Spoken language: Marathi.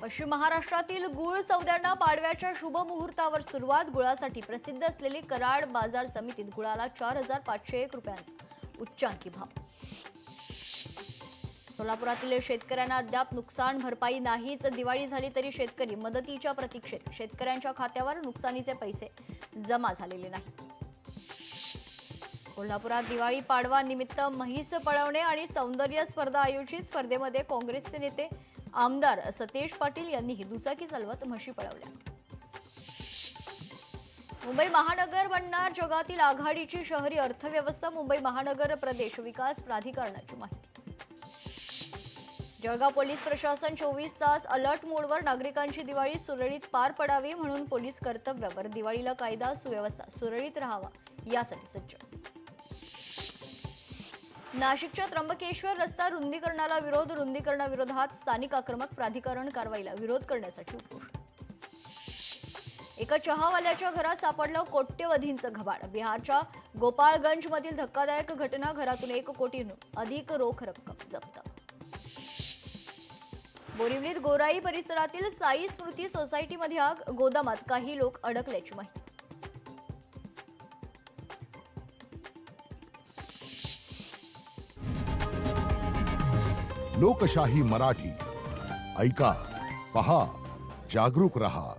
पश्चिम महाराष्ट्रातील गुळ सौद्यांना पाडव्याच्या शुभ मुहूर्तावर सुरुवात। गुळासाठी प्रसिद्ध असलेली कराड बाजार समितीत गुळाला 4,501 रुपयांचा उच्चांकी भाव। सोलापुरातील शेतकऱ्यांना अद्याप नुकसान भरपाई नाहीच। दिवाळी झाली तरी शेतकरी मदतीच्या प्रतीक्षेत। शेतकऱ्यांच्या खात्यावर नुकसानीचे पैसे जमा झालेले नाही। कोल्हापुरात दिवाळी पाडवा निमित्त म्हैस पळवणे आणि सौंदर्य स्पर्धा आयोजित। स्पर्धेमध्ये काँग्रेसचे नेते आमदार सतेज पाटील यांनीही दुचाकी चालवत म्हशी पळवल्या। मुंबई महानगर बनणार जगातील आघाडीची शहरी अर्थव्यवस्था। मुंबई महानगर प्रदेश विकास प्राधिकरणाची माहिती। जळगाव पोलीस प्रशासन 24 तास अलर्ट मोडवर। नागरिकांची दिवाळी सुरळीत पार पडावी म्हणून पोलीस कर्तव्यावर। दिवाळीला कायदा सुव्यवस्था सुरळीत राहावा यासाठी सज्ज। नाशिकच्या त्र्यंबकेश्वर रस्ता रुंदीकरणाला विरोध। रुंदीकरणाविरोधात स्थानिक आक्रमक प्राधिकरण कारवाईला विरोध करण्यासाठी उपोषण। एका चहावाल्याच्या घरात सापडलं कोट्यवधींचं घबाड। बिहारच्या गोपाळगंजमधील धक्कादायक घटना। घरातून 1 कोटींहून अधिक रोख रक्कम जप्त। बोरिवलीत गोराई परिसरातील साई स्मृती सोसायटीमध्ये आग। गोदामात काही लोक अडकल्याची माहिती। लोकशाही मराठी ऐका, पहा, जागरूक रहा।